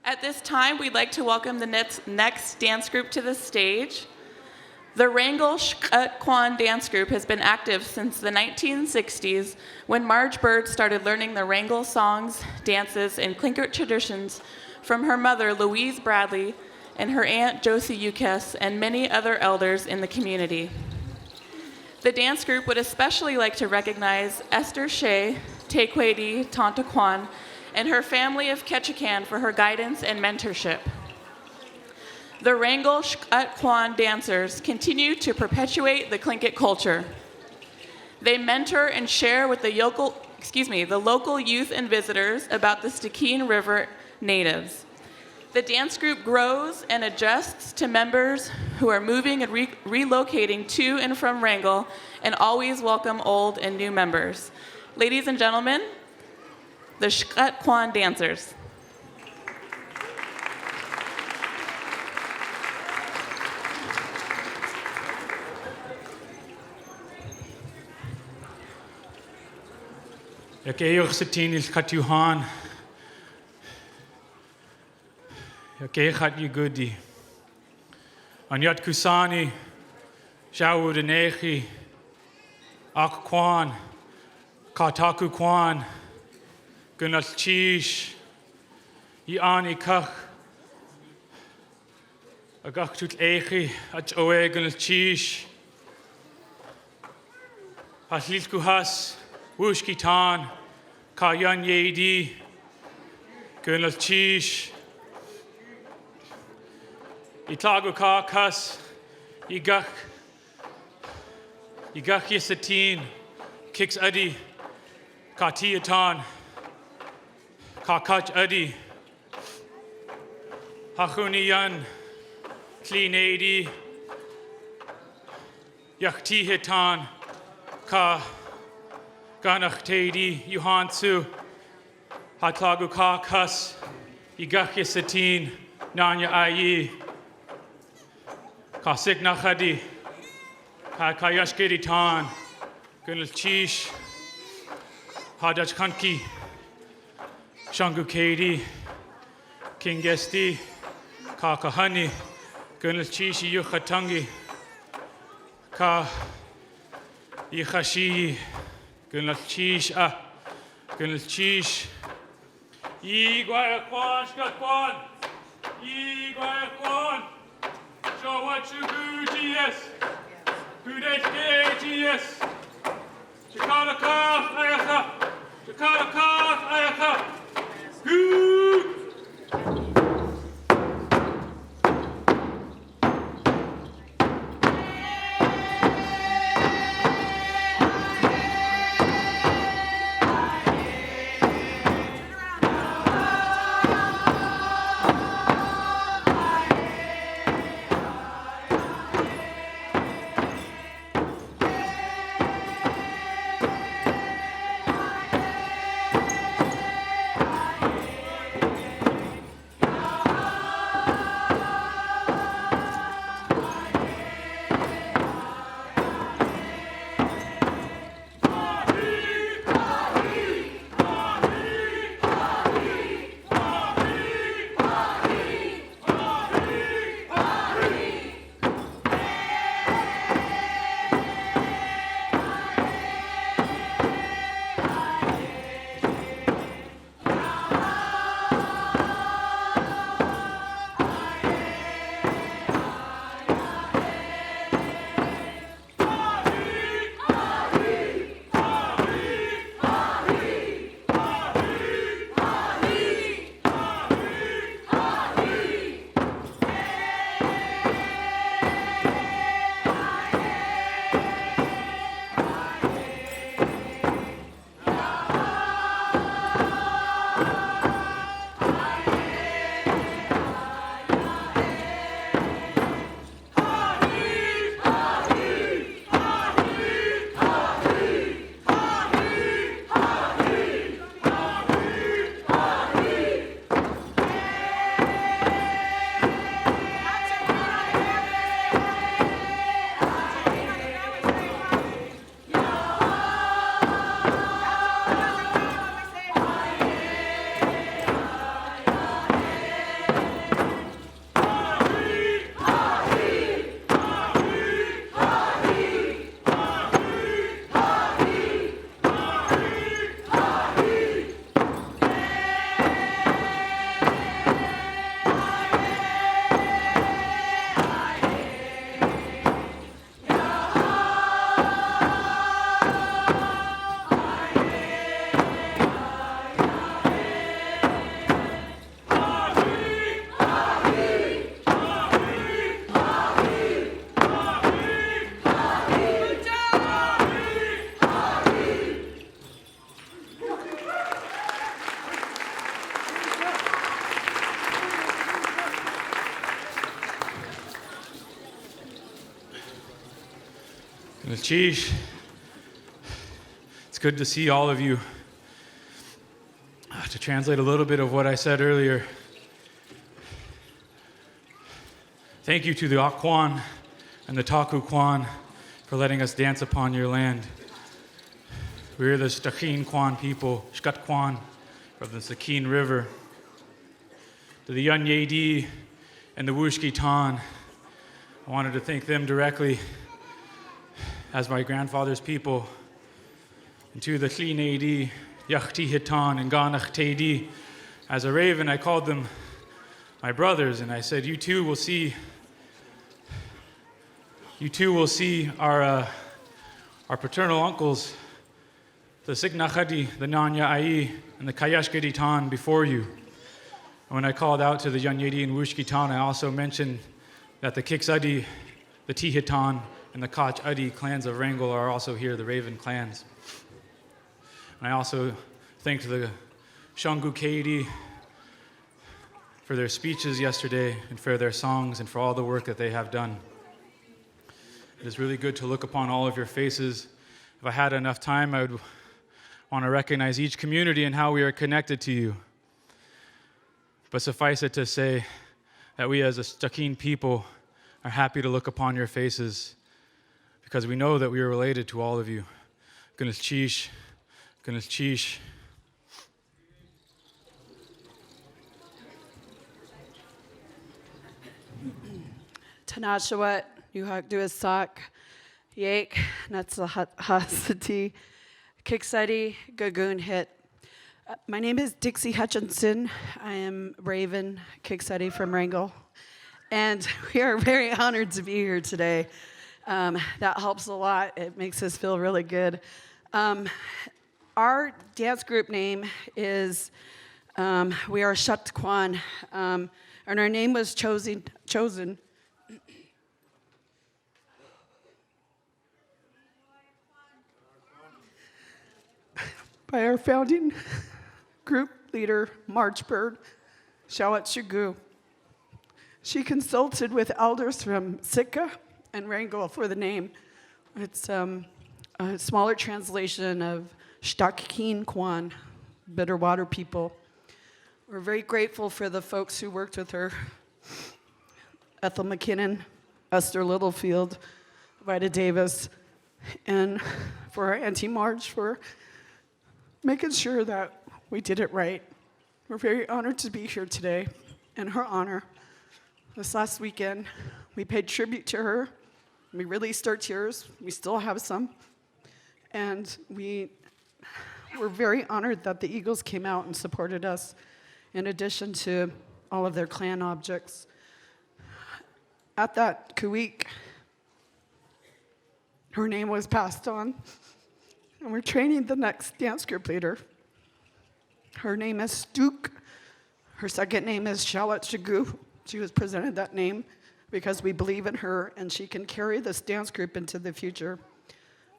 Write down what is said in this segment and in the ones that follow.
At this time, we'd like to welcome the next dance group to the stage. The Wrangell Shx'at K dance group has been active since the 1960s when Marge Bird started learning the Wrangell songs, dances, and Tlingit traditions from her mother, Louise Bradley, and her aunt, Josie Ukes, and many other elders in the community. The dance group would especially like to recognize Esther Shea, Tequedi, Tanta Kwan, and her family of Ketchikan for her guidance and mentorship. The Wrangell Shx'at K dancers continue to perpetuate the Tlingit culture. They mentor and share with the local youth and visitors about the Stikine River natives. The dance group grows and adjusts to members who are moving and relocating to and from Wrangell and always welcome old and new members. Ladies and gentlemen, the Shx'at K dancers. Yakeyoch satinil katuhan. Yakechat yugudi. Anyat kusani. Shawud anechi. Ak kwan. Kataku kwan. Gunal chish. Iani kach. Agachtut echi. At oe gunal chish. Haslil kuhas. Wushkitan, Kayan Yedi, Gunal Chish, Itago Kakas, Igach Yisatin, Kix Adi, Katiatan, Kakach Adi, Hachuniyan, Clean Adi, Yakti Hitan, Ka. Ganach Tedi, Johansu, Hatlagu Kakas, Igachya Satin, Nanya Ayi, Kasik Nachadi, Kayashkiri Tan, Gunal Chish, Hadach Kanki, Shangu Kedi, King Gesti, Kakahani, Gunal Chishi Yuchatangi, Ka Yichashi. Gunal Chish, Gunal Chish. Igwaya Kwan, Shx'at Kwan. Igwaya Kwan. Show what you do, GS. Good GS. Shx'at K, Ayaka. Shx'at K, Ayaka. Good. Chish. It's good to see all of you. To translate a little bit of what I said earlier, thank you to the Akwan and the Taku Kwan for letting us dance upon your land. We're the Shx'at Kwan people, Shx'at Kwan, from the Sakine River. To the Yunyedi and the Wushki Tan, I wanted to thank them directly as my grandfather's people. And to the Tlingit, Yachti Hitan and Ganach Tedi, as a raven, I called them my brothers, and I said, you too will see our paternal uncles, the Signachadi, the Nanya Ai, and the Kayashkedi Tan before you. And when I called out to the Yunyedi and Wushki Tan, I also mentioned that the Kiksadi, the Tihitan, and the Kach Adi clans of Wrangell are also here, the Raven clans. And I also thanked the Shangu Kaidi for their speeches yesterday and for their songs and for all the work that they have done. It is really good to look upon all of your faces. If I had enough time, I would want to recognize each community and how we are connected to you. But suffice it to say that we as a Shx'at people are happy to look upon your faces because we know that we are related to all of you. Chish. Tanashawat, Yuhakduasak, Yake, Natsahasati, Kiksadi, Gagoon Hit. My name is Dixie Hutchinson. I am Raven Kiksadi from Wrangell. And we are very honored to be here today. That helps a lot. It makes us feel really good. Our dance group name is, we are Shx'at Kwan, and our name was chosen by our founding group leader, March Bird, Shx'at K. She consulted with elders from Sitka and Wrangell for the name. It's a smaller translation of Shx'at Kwan, bitter water people. We're very grateful for the folks who worked with her. Ethel McKinnon, Esther Littlefield, Vida Davis, and for our Auntie Marge for making sure that we did it right. We're very honored to be here today in her honor. This last weekend, we paid tribute to her. We released our tears. We still have some. And we were very honored that the Eagles came out and supported us, in addition to all of their clan objects. At that Kuweek, her name was passed on, and we're training the next dance group leader. Her name is Stuk. Her second name is Shx'at K. She was presented that name because we believe in her, and she can carry this dance group into the future.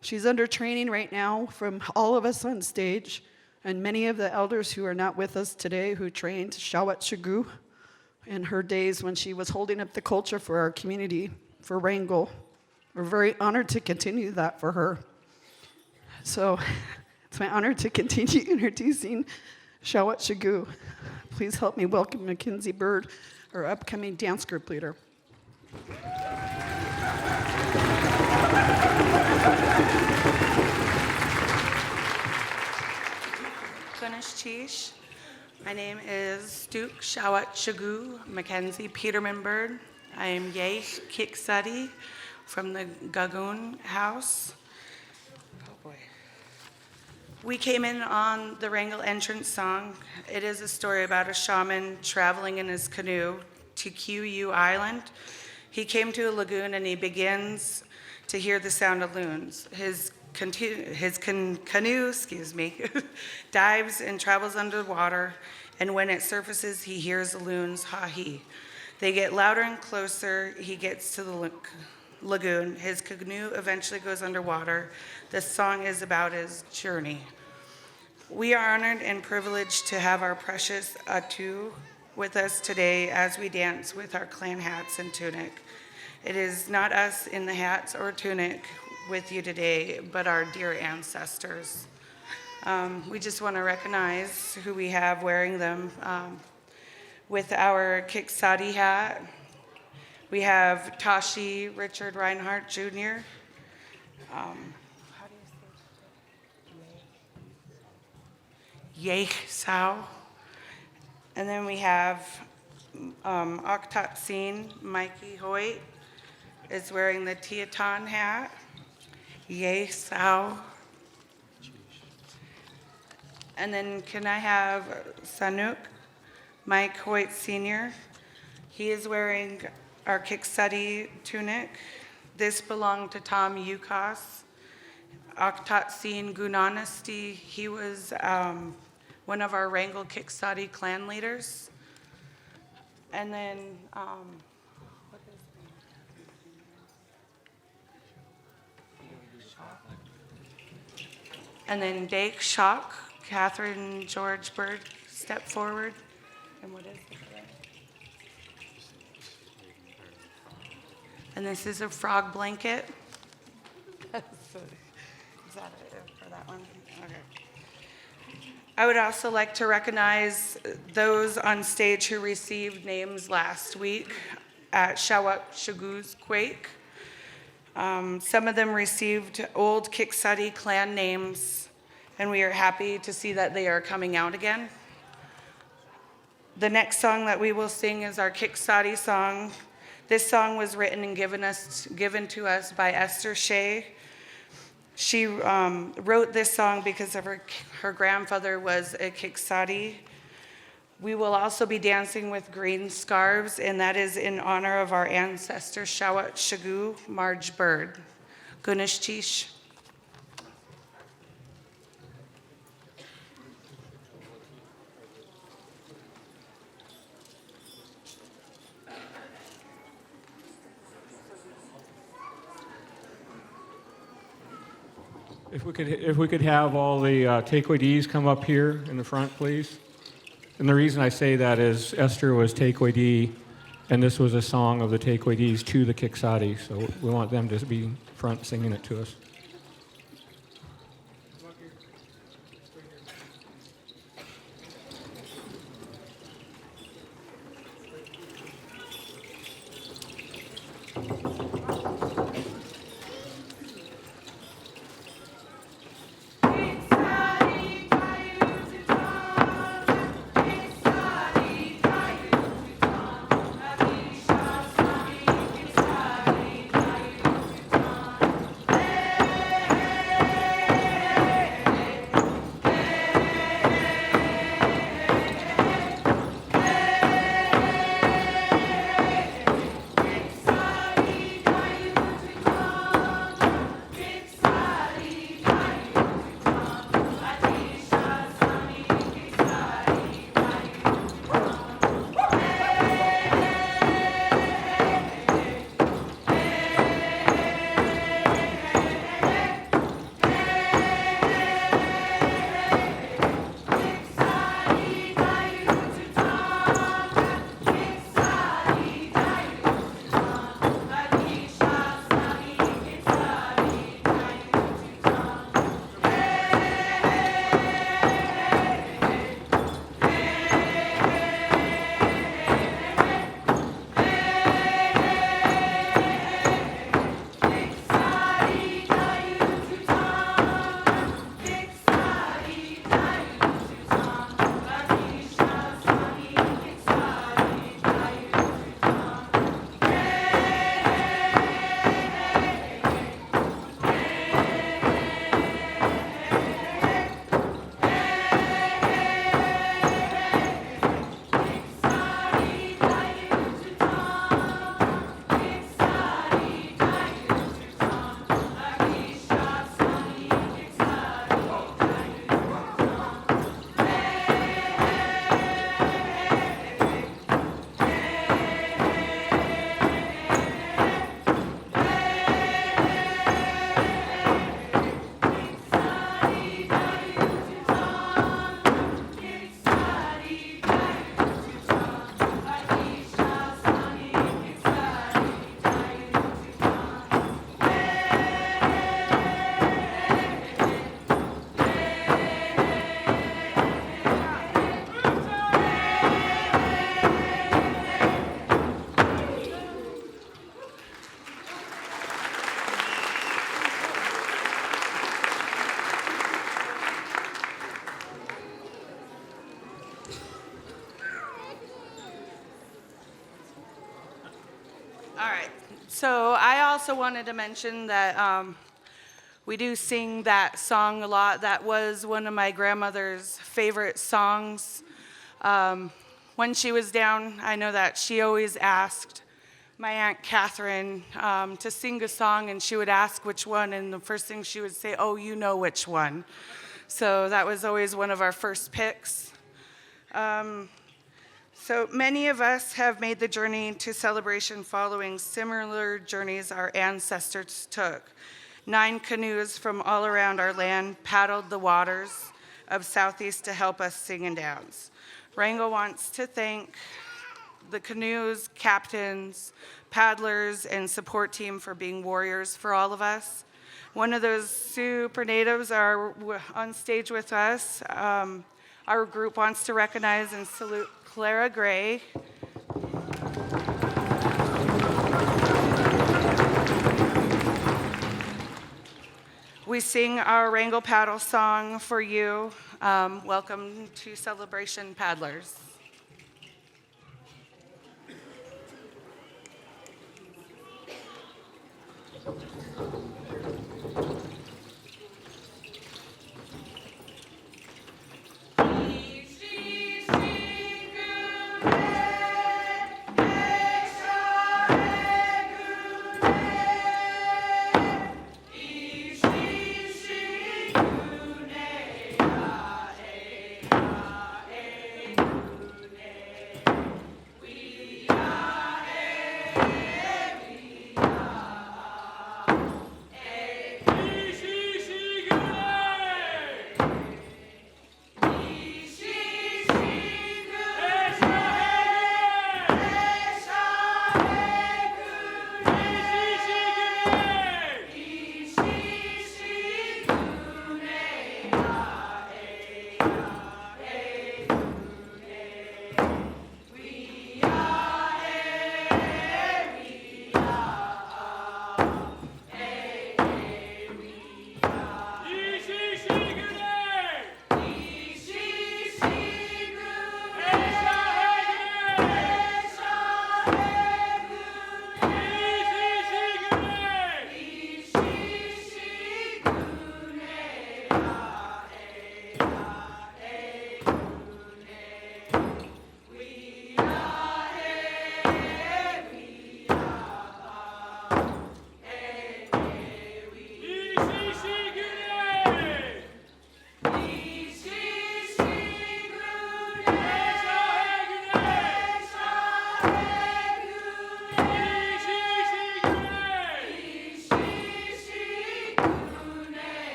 She's under training right now from all of us on stage, and many of the elders who are not with us today who trained Shx'at K in her days when she was holding up the culture for our community, for Wrangell. We're very honored to continue that for her. So it's my honor to continue introducing Shx'at K. Please help me welcome Mackenzie Bird, our upcoming dance group leader. Chish. My name is Stuk Shx'at K. Mackenzie Peterman Bird. I am Yeich Kiksadi from the Gagoon House. Oh boy. We came in on the Wrangell entrance song. It is a story about a shaman traveling in his canoe to Q Island. He came to a lagoon and he begins to hear the sound of loons. His canoe, dives and travels underwater, and when it surfaces, he hears the loons ha-he. They get louder and closer. He gets to the lagoon. His canoe eventually goes underwater. This song is about his journey. We are honored and privileged to have our precious Atu with us today as we dance with our clan hats and tunic. It is not us in the hats or tunic. with you today, but our dear ancestors. We just want to recognize who we have wearing them. With our Shx'at hat, we have Tashi Richard Reinhardt Jr. How do you say Yeh Sao. And then we have Octatsin Mikey Hoyt is wearing the Teton hat. Yeh Sao. And then can I have Sanuk Mike Hoyt Sr.? He is wearing our Shx'at tunic. This belonged to Tom Yukos. Octatsin Gunanasti, he was one of our Wrangell Shx'at clan leaders. And then, what is the name? And then Dake Shock, Catherine George Bird, step forward. And what is it? And this is a frog blanket. Is that it for that one? Okay. I would also like to recognize those on stage who received names last week at Shx'at K Quake. Some of them received old Shx'at clan names, and we are happy to see that they are coming out again. The next song that we will sing is our Shx'at song. This song was written and given to us by Esther Shea. She wrote this song because of her grandfather was a Shx'at. We will also be dancing with green scarves, and that is in honor of our ancestor Shx'at K, Marge Bird. Gunish Tish. If we could have all the taekwoidees come up here in the front, please. And the reason I say that is Esther was taekwoidee, and this was a song of the taekwoidees to the Shx'at, so we want them to be front singing it to us. Hey! So I also wanted to mention that we do sing that song a lot. That was one of my grandmother's favorite songs. When she was down, I know that she always asked my Aunt Catherine to sing a song, and she would ask which one, and the first thing she would say, "Oh, you know which one." So that was always one of our first picks. So many of us have made the journey to celebration following similar journeys our ancestors took. 9 canoes from all around our land paddled the waters of Southeast to help us sing and dance. Wrangell wants to thank the canoes, captains, paddlers, and support team for being warriors for all of us. One of those super natives are on stage with us. Our group wants to recognize and salute Clara Gray. We sing our Wrangell Paddle song for you. Welcome to Celebration Paddlers.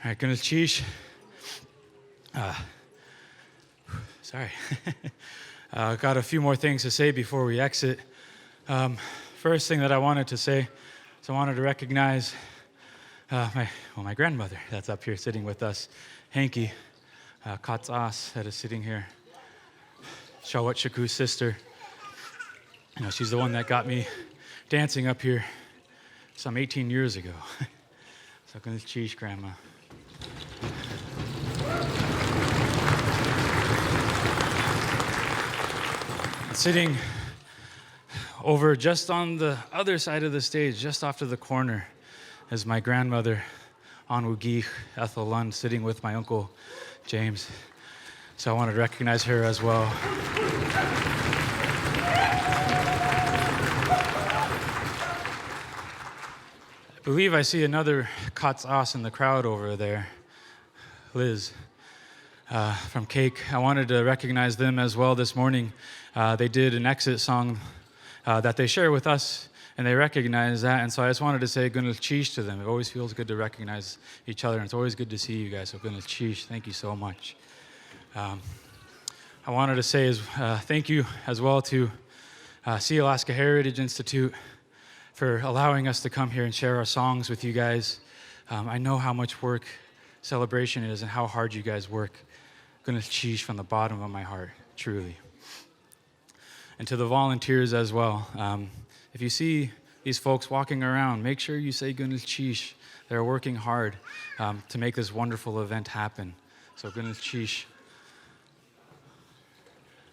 All right, Gunal Chish. Sorry. Got a few more things to say before we exit. First thing that I wanted to say is I wanted to recognize my grandmother that's up here sitting with us, Hanky, Katsas, that is sitting here, Shx'at K's sister. You know, she's the one that got me dancing up here some 18 years ago. So Gunal Chish, Grandma. Sitting over just on the other side of the stage, just off to the corner, is my grandmother, Anwugich Ethel Lund, sitting with my uncle, James. So I wanted to recognize her as well. I believe I see another Katsas in the crowd over there, Liz. From Cake. I wanted to recognize them as well this morning. They did an exit song that they share with us, and they recognize that. And so I just wanted to say Gunal Chish to them. It always feels good to recognize each other, and it's always good to see you guys. So Gunal Chish, thank you so much. I wanted to say thank you as well to Sealaska Heritage Institute for allowing us to come here and share our songs with you guys. I know how much work celebration is and how hard you guys work. Gunal Chish from the bottom of my heart, truly. And to the volunteers as well. If you see these folks walking around, make sure you say Gunal Chish. They're working hard to make this wonderful event happen. So Gunal Chish.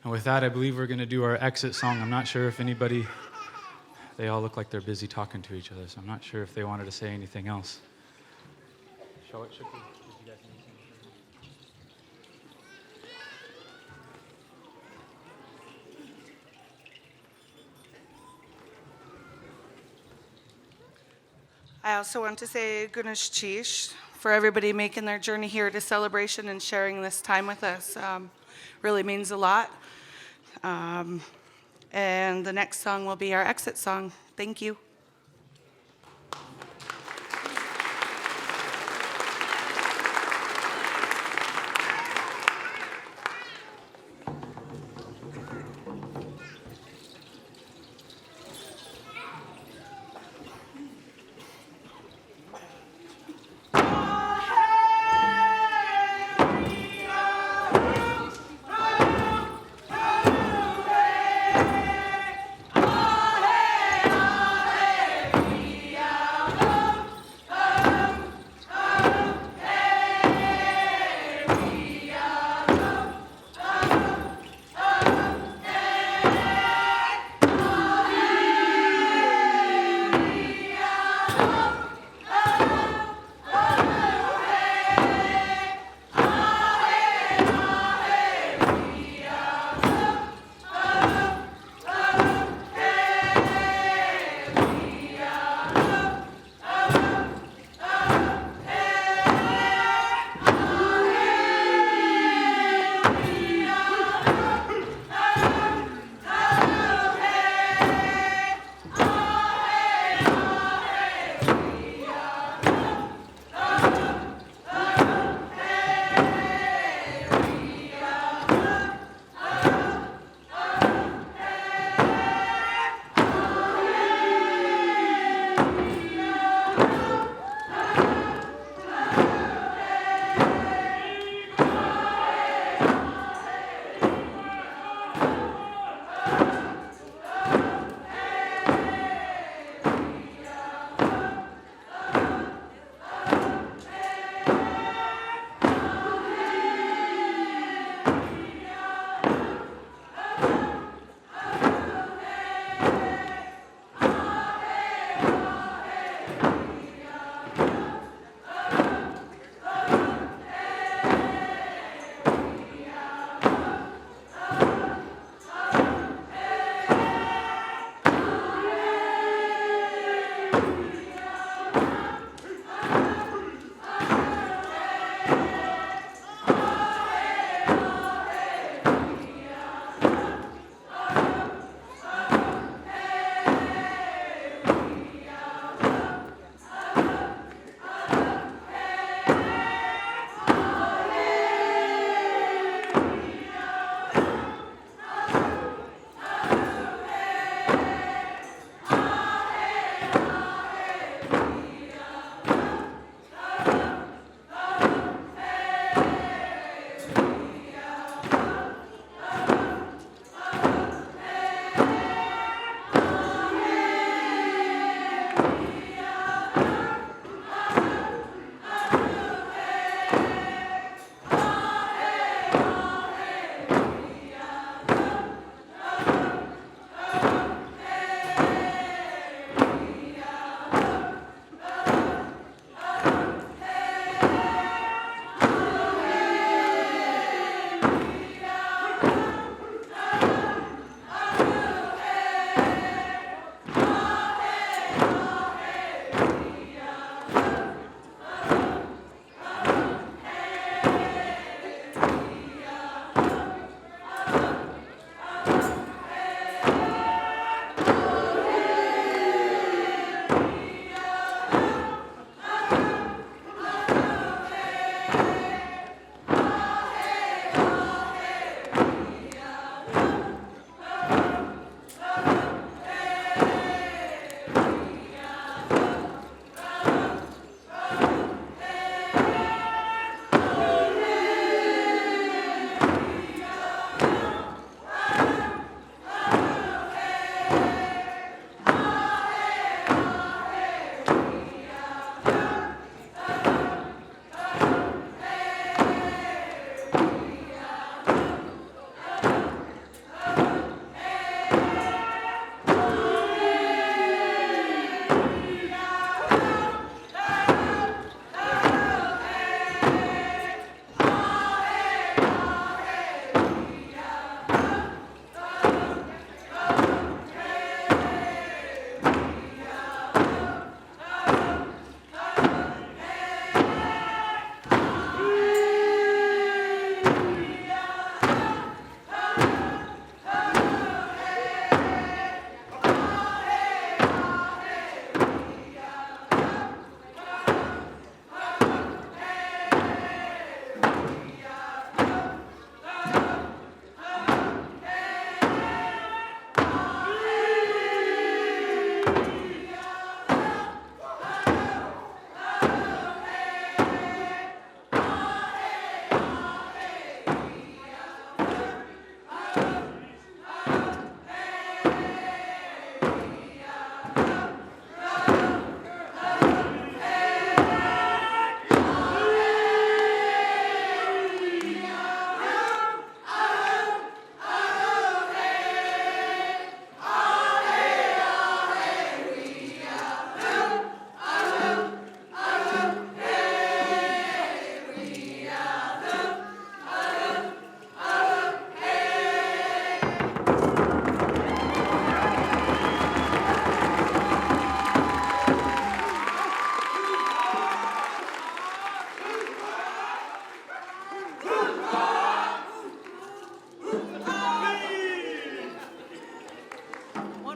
And with that, I believe we're going to do our exit song. I'm not sure if anybody, they all look like they're busy talking to each other, so I'm not sure if they wanted to say anything else. Shx'at K. I also want to say Gunash Chish for everybody making their journey here to celebration and sharing this time with us. Really means a lot. And the next song will be our exit song. Thank you.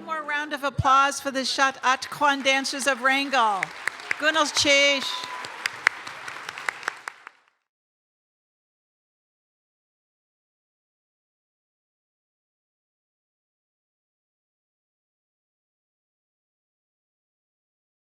One more round of applause for the Shx'at K dancers of Wrangell. Gunnels Chesh.